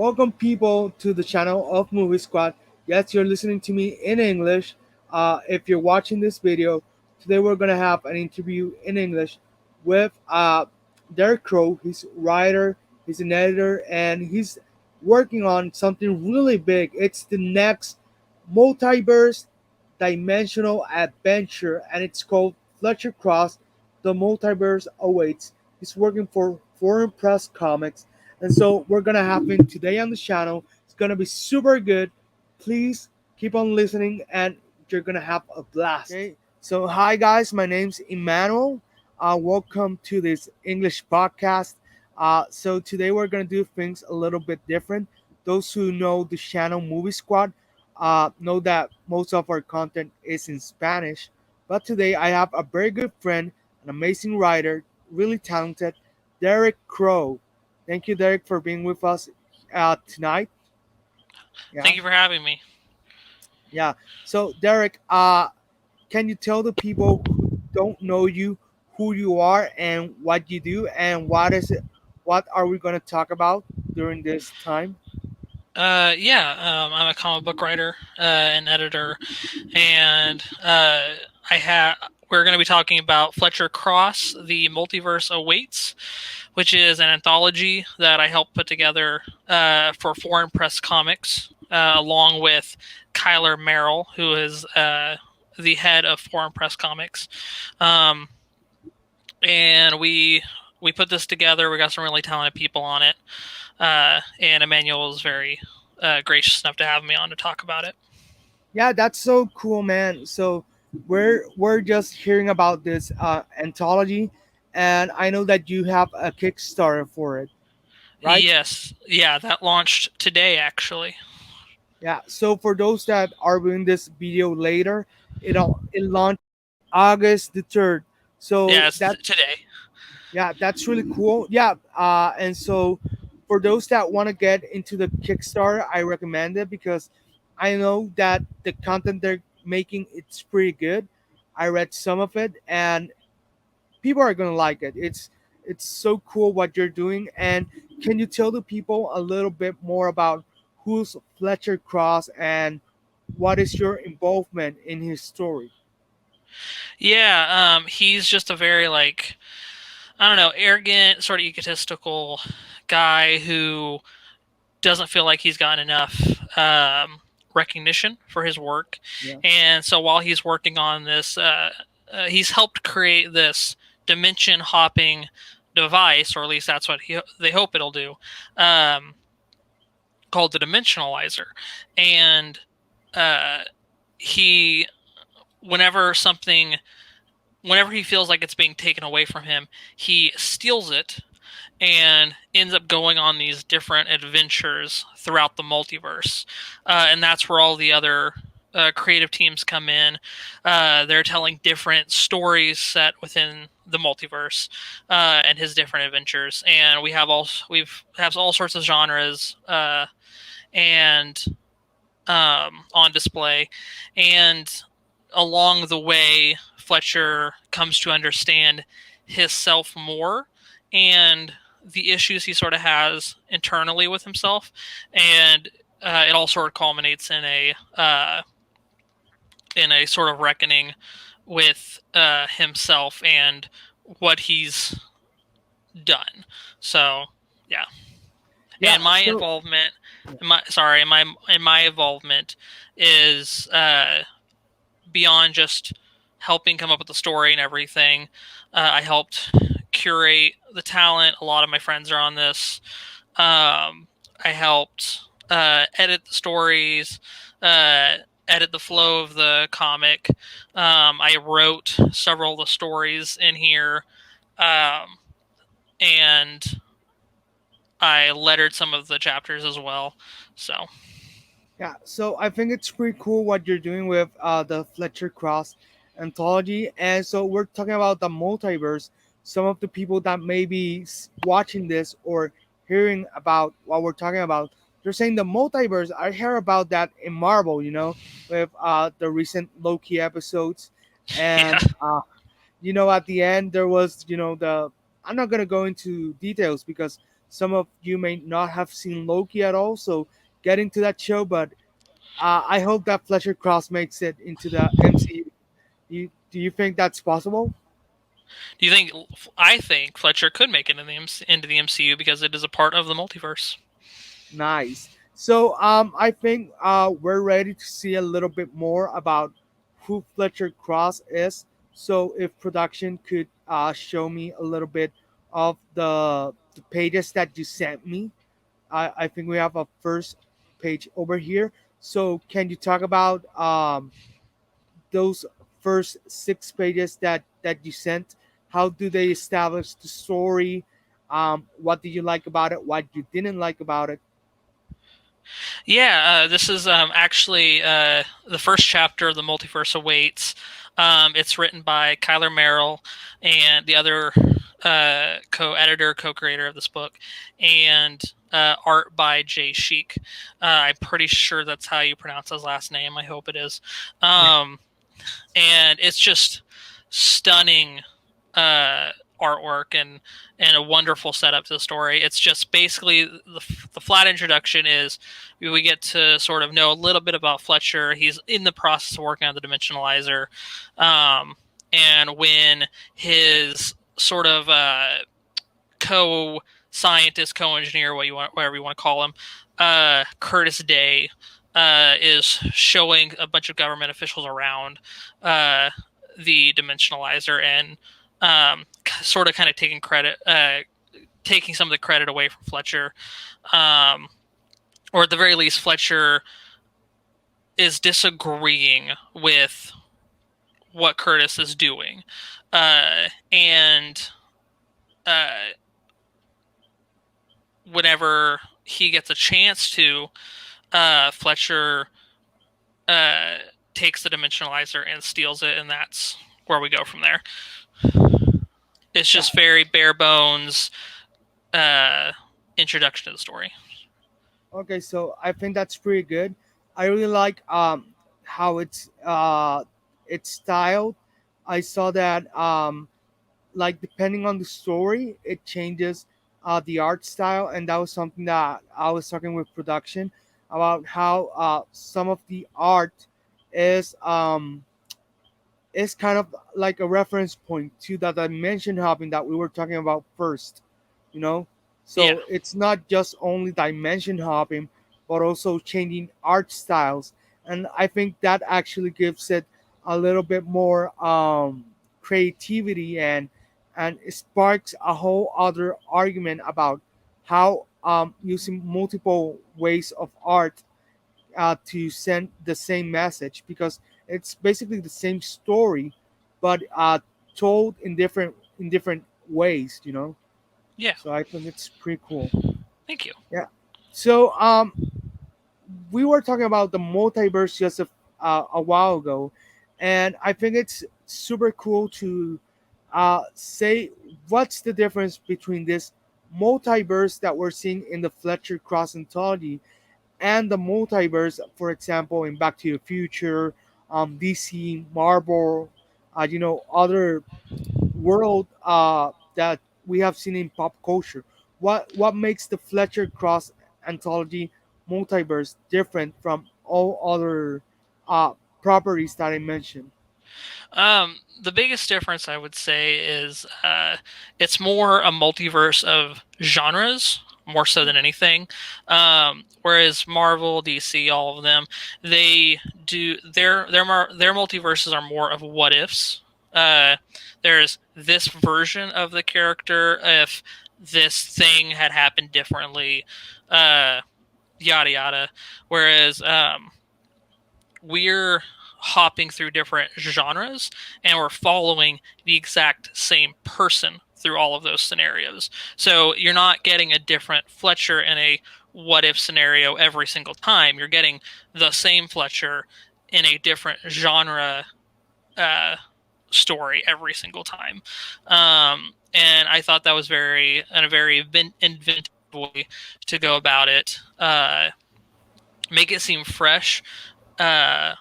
Welcome, people, to the channel of Movie Squad. Yes, you're listening to me in English. If you're watching this video, today we're going to have an interview in English with Derrick Crow. He's a writer, he's an editor, and he's working on something really big. It's the next multiverse dimensional adventure, and it's called Fletcher Cross. The Multiverse Awaits. He's working for Foreign Press Comics, and so we're gonna have him today on the channel. It's gonna be super good. Please keep on listening, and you're gonna have a blast. Okay. So hi guys, my name's Emmanuel. Welcome to this English podcast. So today we're gonna do things a little bit different. Those who know the channel Movie Squad know that most of our content is in Spanish. But today I have a very good friend, an amazing writer, really talented, Derrick Crow. Thank you, Derrick, for being with us tonight. Yeah. Thank you for having me. Yeah. So, Derrick, can you tell the people who don't know you who you are and what you do and what is it? What are we going to talk about during this time? I'm a comic book writer and editor, and we're going to be talking about Fletcher Cross, The Multiverse Awaits, which is an anthology that I helped put together for Foreign Press Comics, along with Kyler Merrill, who is the head of Foreign Press Comics. And we put this together. We got some really talented people on it. And Emmanuel was very gracious enough to have me on to talk about it. Yeah, that's so cool, man. So we're just hearing about this anthology, and I know that you have a Kickstarter for it, right? Yes, yeah, that launched today actually. Yeah. So for those that are viewing this video later, it launched August the 3rd. So yeah, it's today. Yeah, that's really cool. Yeah, and so for those that want to get into the Kickstarter, I recommend it because I know that the content they're making it's pretty good. I read some of it, and people are gonna like it. It's so cool what you're doing. And can you tell the people a little bit more about who's Fletcher Cross and what is your involvement in his story? Yeah, he's just a very I don't know, arrogant, sort of egotistical guy who doesn't feel like he's gotten enough recognition for his work. Yeah. And so while he's working on this, he's helped create this dimension hopping device, or at least that's what they hope it'll do, called the Dimensionalizer. And he, whenever he feels like it's being taken away from him, he steals it and ends up going on these different adventures throughout the multiverse. And that's where all the other creative teams come in. They're telling different stories set within the multiverse and his different adventures. And we have all sorts of genres and on display. And along the way, Fletcher comes to understand himself more and the issues he sort of has internally with himself, and it all sort of culminates in a sort of reckoning with himself and what he's done. So yeah. And my involvement, my involvement is beyond just helping come up with the story and everything. I helped curate the talent. A lot of my friends are on this. I helped edit the stories, edit the flow of the comic. I wrote several of the stories in here, and I lettered some of the chapters as well. So yeah, so I think it's pretty cool what you're doing with the Fletcher Cross anthology. And so we're talking about the multiverse. Some of the people that may be watching this or hearing about what we're talking about, they're saying the multiverse. I hear about that in Marvel, with the recent Loki episodes. And, at the end, there was, I'm not going to go into details because some of you may not have seen Loki at all, so get into that show. But I hope that Fletcher Cross makes it into the MCU. Do you think that's possible? Do you think? I think Fletcher could make it into the MCU because it is a part of the multiverse. Nice. So I think we're ready to see a little bit more about who Fletcher Cross is. So if production could show me a little bit of the pages that you sent me, I think we have a first page over here. So can you talk about those first 6 pages that you sent? How do they establish the story? What did you like about it? What you didn't like about it? Yeah, this is actually the first chapter of The Multiverse Awaits. It's written by Kyler Merrill and the other co-editor, co-creator of this book, and art by Jay Sheik. I'm pretty sure that's how you pronounce his last name. I hope it is. Um, and it's just stunning artwork and a wonderful setup to the story. It's just basically the flat introduction is we get to sort of know a little bit about Fletcher. He's in the process of working on the dimensionalizer, and when his sort of co-scientist, co-engineer, whatever you want to call him, Curtis Day, is showing a bunch of government officials around the dimensionalizer and sort of kind of taking some of the credit away from Fletcher, or at the very least, Fletcher is disagreeing with what Curtis is doing, and whenever he gets a chance to, Fletcher takes the dimensionalizer and steals it, and that's where we go from there. It's Yeah. just very bare bones introduction to the story. Okay, so I think that's pretty good. I really like how it's styled. I saw that like depending on the story, it changes the art style, and that was something that I was talking with production about how some of the art is kind of like a reference point to that dimension hopping that we were talking about first, you know. Yeah. So it's not just only dimension hopping, but also changing art styles, and I think that actually gives it a little bit more creativity, and it sparks a whole other argument about how using multiple ways of art to send the same message, because it's basically the same story, but told in different ways, you know. Yeah. So I think it's pretty cool. Thank you. Yeah. So we were talking about the multiverse just a while ago, and I think it's super cool to say what's the difference between this multiverse that we're seeing in the Fletcher Cross Anthology and the multiverse, for example, in Back to the Future, DC, Marvel, other world that we have seen in pop culture. What makes the Fletcher Cross Anthology multiverse different from all other uh, properties that I mentioned? The biggest difference I would say is it's more a multiverse of genres more so than anything. Whereas Marvel, DC, all of them, they do their multiverses are more of what ifs. Uh, there's this version of the character if this thing had happened differently, uh, yada yada. Whereas we're hopping through different genres and we're following the exact same person through all of those scenarios. So you're not getting a different Fletcher in a what if scenario every single time. You're getting the same Fletcher in a different genre uh, story every single time. And I thought that was a very inventive way to go about it. Make it seem fresh, uh,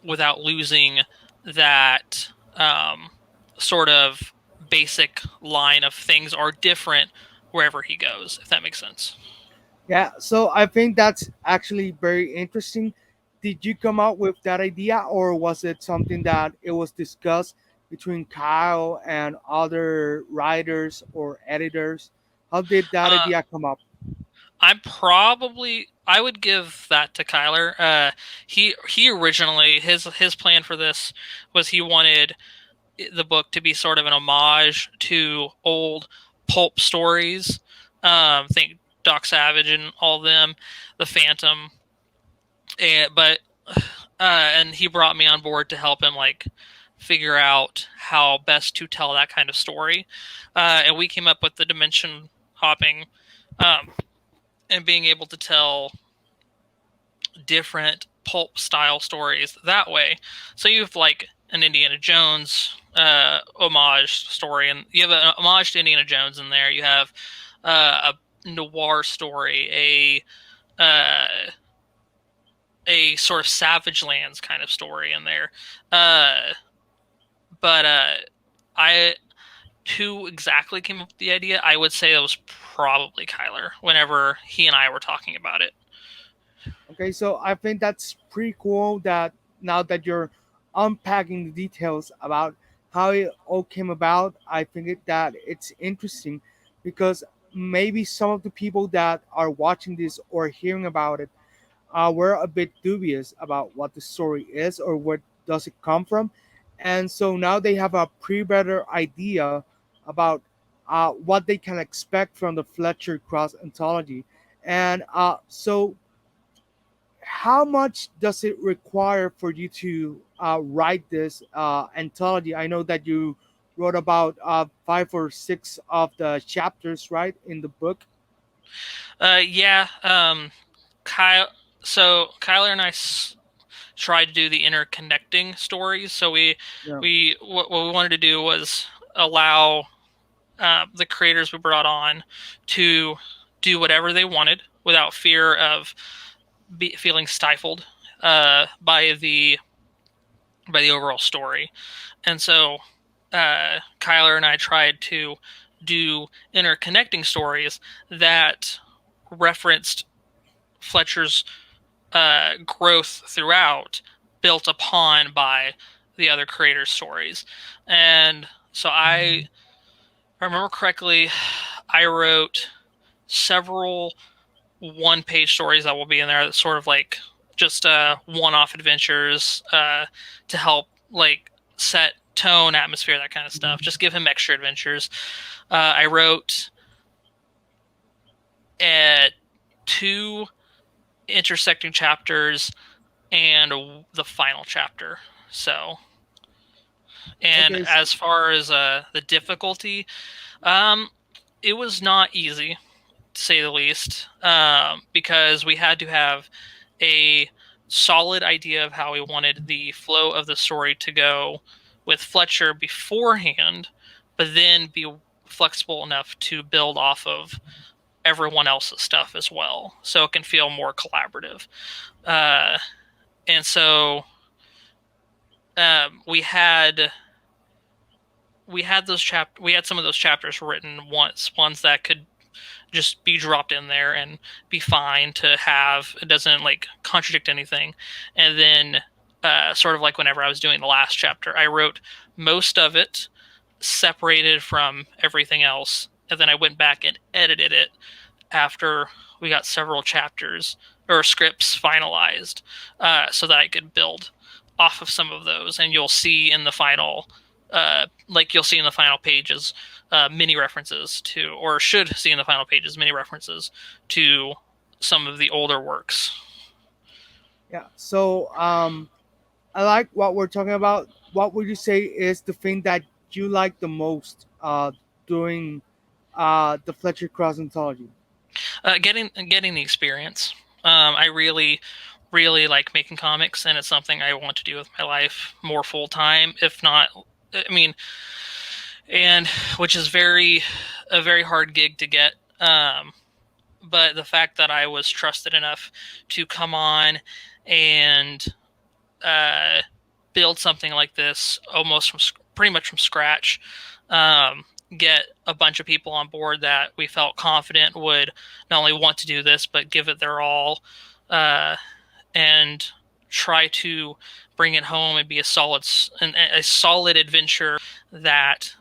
without losing that sort of basic line of things are different. wherever he goes, if that makes sense. Yeah, so I think that's actually very interesting. Did you come up with that idea, or was it something that it was discussed between Kyle and other writers or editors? How did that Uh, idea come up? I would give that to Kyler. He originally his plan for this was he wanted the book to be sort of an homage to old pulp stories. Think Doc Savage and all of them, The Phantom, and he brought me on board to help him like figure out how best to tell that kind of story, and we came up with the dimension hopping, um, and being able to tell different pulp style stories that way. So you have like an Indiana Jones homage story, and you have an homage to Indiana Jones in there. You have a noir story, a sort of Savage Lands kind of story in there. Uh, but I who exactly came up with the idea? I would say it was probably Kyler. Whenever he and I were talking about it. Okay, so I think that's pretty cool that now that you're unpacking the details about how it all came about, I think that it's interesting because maybe some of the people that are watching this or hearing about it were a bit dubious about what the story is or where does it come from, and so now they have a pretty better idea about what they can expect from the Fletcher Cross Anthology, and so how much does it require for you to write this anthology? I know that you wrote about 5 or 6 of the chapters, right, in the book. Yeah. Kyle. So Kyler and I tried to do the interconnecting stories. So Yeah. we what we wanted to do was allow the creators we brought on to do whatever they wanted without fear of feeling stifled by the overall story. And so Kyler and I tried to do interconnecting stories that referenced Fletcher's growth throughout, built upon by the other creators' stories. And so if I remember correctly, I wrote several one-page stories that will be in there that sort of like just one-off adventures to help like set tone, atmosphere, that kind of stuff. Just give him extra adventures. I wrote uh, two intersecting chapters and the final chapter. So, and Okay. as far as the difficulty, um, it was not easy to say the least, because we had to have a solid idea of how we wanted the flow of the story to go with Fletcher beforehand, but then be flexible enough to build off of everyone else's stuff as well, so it can feel more collaborative. Uh, and so we had we had some of those chapters written once, ones that could just be dropped in there and be fine to have. It doesn't like contradict anything. And then sort of like whenever I was doing the last chapter, I wrote most of it separated from everything else, and then I went back and edited it after we got several chapters or scripts finalized, so that I could build off of some of those. And you'll see in the final, you'll see in the final pages, many references to, or should see in the final pages, many references to some of the older works. Yeah. So I like what we're talking about. What would you say is the thing that you like the most doing the Fletcher Cross Anthology? Getting the experience. I really like making comics, and it's something I want to do with my life more full time. If not, I mean, and which is a very hard gig to get. But the fact that I was trusted enough to come on and uh, build something like this almost from pretty much from scratch, get a bunch of people on board that we felt confident would not only want to do this but give it their all, uh, and try to bring it home and be a solid adventure that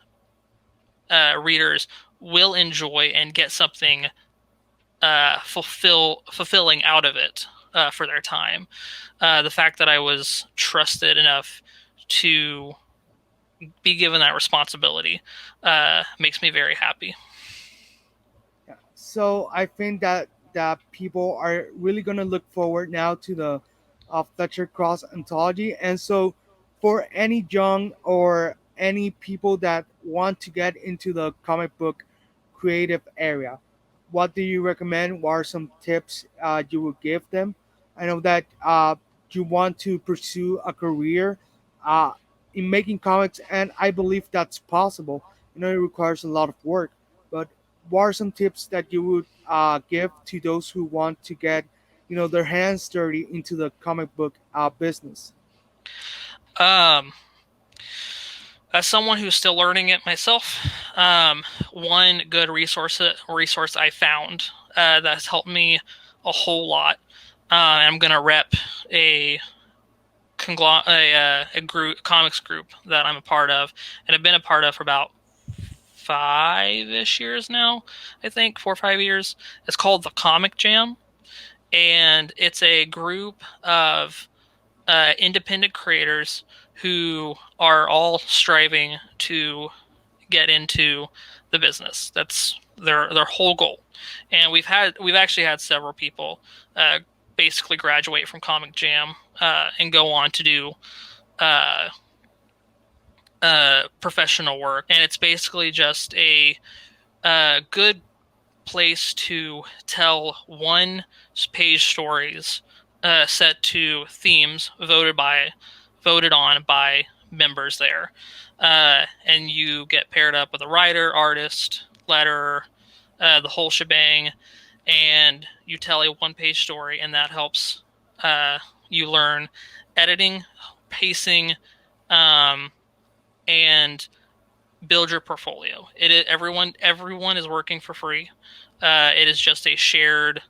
readers will enjoy and get something fulfilling out of it for their time. The fact that I was trusted enough to be given that responsibility makes me very happy. Yeah. So I think that people are really gonna look forward now to the Fletcher Cross Anthology, and so for any young or any people that want to get into the comic book creative area, what do you recommend? What are some tips you would give them? I know that you want to pursue a career uh, in making comics, and I believe that's possible. You know, it requires a lot of work, but what are some tips that you would give to those who want to get, you know, their hands dirty into the comic book business? Um, as someone who's still learning it myself, one good resource I found that's helped me a whole lot. I'm gonna rep a a group comics group that I'm a part of, and I've been a part of for about 5-ish years now. I think 4 or 5 years. It's called the Comic Jam, and it's a group of independent creators who are all striving to get into the business. That's their whole goal. And we've actually had several people uh, basically graduate from Comic Jam and go on to do uh, professional work. And it's basically just a good place to tell one-page stories set to themes voted on by members there, and you get paired up with a writer, artist, letterer, the whole shebang, and you tell a one-page story, and that helps you learn editing, pacing, um, and build your portfolio. Everyone is working for free. It is just a shared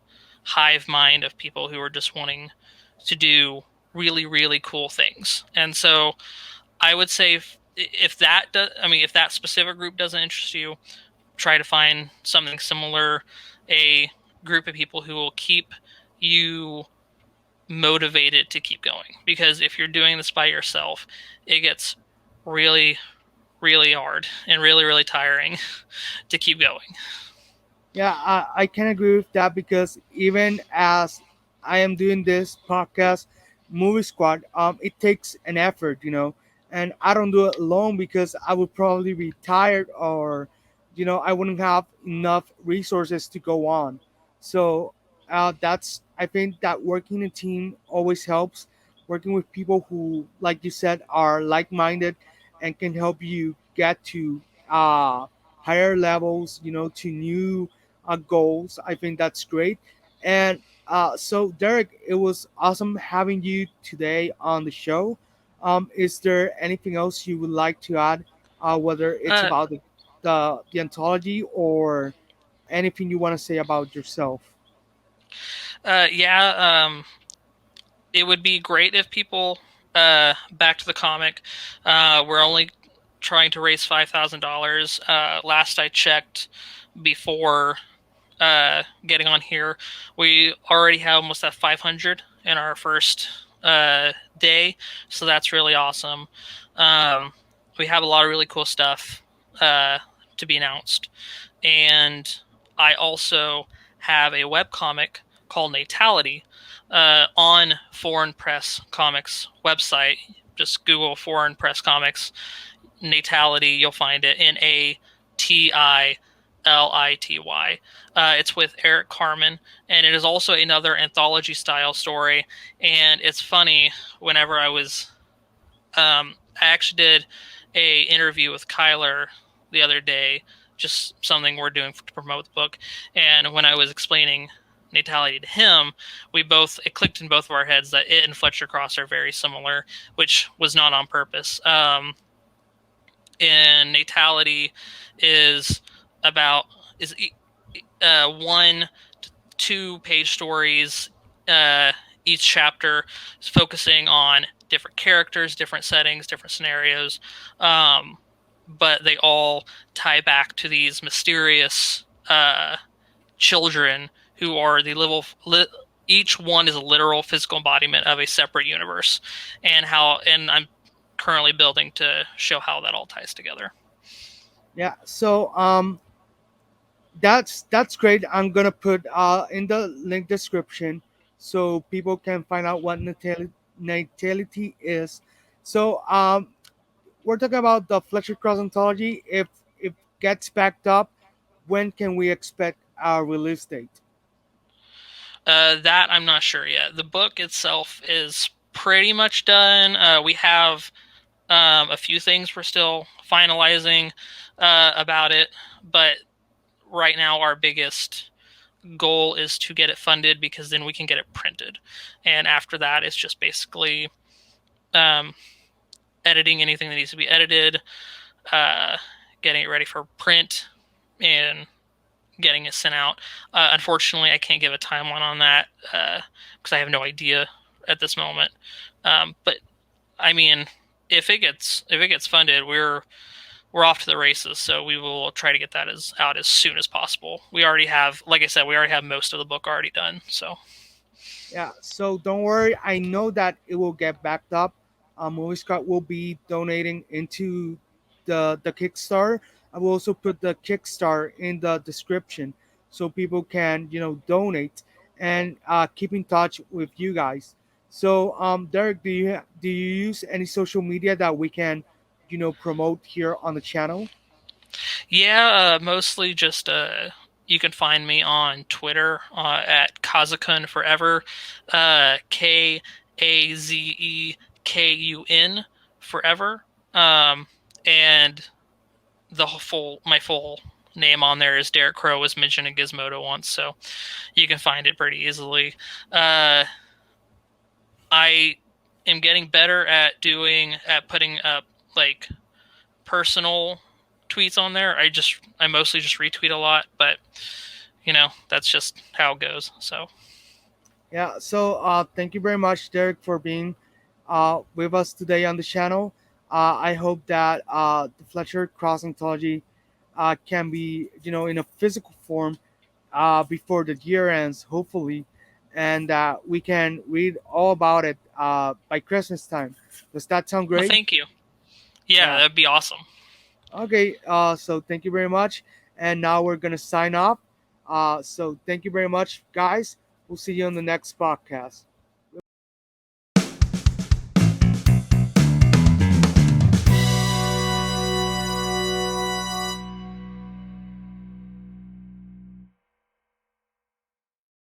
hive mind of people who are just wanting to do really cool things. And so I would say if that specific group doesn't interest you, try to find something similar, a group of people who will keep you motivated to keep going. Because if you're doing this by yourself, it gets really really hard and really tiring to keep going. Yeah, I can agree with that because even as I am doing this podcast, Movie Squad, it takes an effort, you know, and I don't do it alone because I would probably be tired or, you know, I wouldn't have enough resources to go on. So that's, I think that working in a team always helps. Working with people who, like you said, are like minded and can help you get to higher levels, you know, to new goals. I think that's great. And so, Derek, it was awesome having you today on the show. Is there anything else you would like to add, whether it's Uh, about the anthology or anything you want to say about yourself? yeah, it would be great if people back to the comic. We're only trying to raise $5,000. Last I checked, before getting on here, we already have almost at 500 in our first day, so that's really awesome. Um, we have a lot of really cool stuff uh, to be announced, and I also have a web comic called Natality on Foreign Press Comics website. Just Google Foreign Press Comics Natality. You'll find it. Natality. It's with Eric Carmen, and it is also another anthology style story. And it's funny. Whenever I actually did a interview with Kyler the other day, just something we're doing to promote the book. And when I was explaining Natality to him, it clicked in both of our heads that it and Fletcher Cross are very similar, which was not on purpose. and natality is about is 1 to 2 page stories. Each chapter is focusing on different characters, different settings, different scenarios, um, but they all tie back to these mysterious children who are each one is a literal physical embodiment of a separate universe, and I'm currently building to show how that all ties together. Yeah. So that's great. I'm gonna put in the link description so people can find out what natality is. So we're talking about the Fletcher Cross Anthology. If it gets backed up, when can we expect our release date? That I'm not sure yet. The book itself is pretty much done. We have a few things we're still finalizing about it, but right now our biggest goal is to get it funded because then we can get it printed, and after that it's just basically um, editing anything that needs to be edited, uh, getting it ready for print, and getting it sent out. Unfortunately, I can't give a timeline on that because I have no idea at this moment. But I mean, if it gets funded, we're off to the races. So we will try to get that out as soon as possible. We already have, like I said, we already have most of the book already done. So Yeah, so don't worry. I know that it will get backed up. Movie Scott will be donating into the Kickstarter. I will also put the Kickstarter in the description so people can donate and keep in touch with you guys. So Derek, do you use any social media that we can promote here on the channel? yeah, mostly just you can find me on Twitter at Kazakun Forever, KAZEKUN Forever, and the full my full name on there is Derrick Crow, was mentioned in Gizmodo once, so you can find it pretty easily. Uh, I am getting better at putting up like personal tweets on there. I mostly just retweet a lot, but that's just how it goes. So Yeah, so thank you very much, Derek, for being with us today on the channel. I hope that the Fletcher Cross Anthology can be, in a physical form before the year ends, hopefully, and we can read all about it by Christmas time. Does that sound well, great? thank you. Yeah, Yeah. that'd be awesome. Okay. So thank you very much, and now we're gonna sign off. So thank you very much, guys. We'll see you on the next podcast.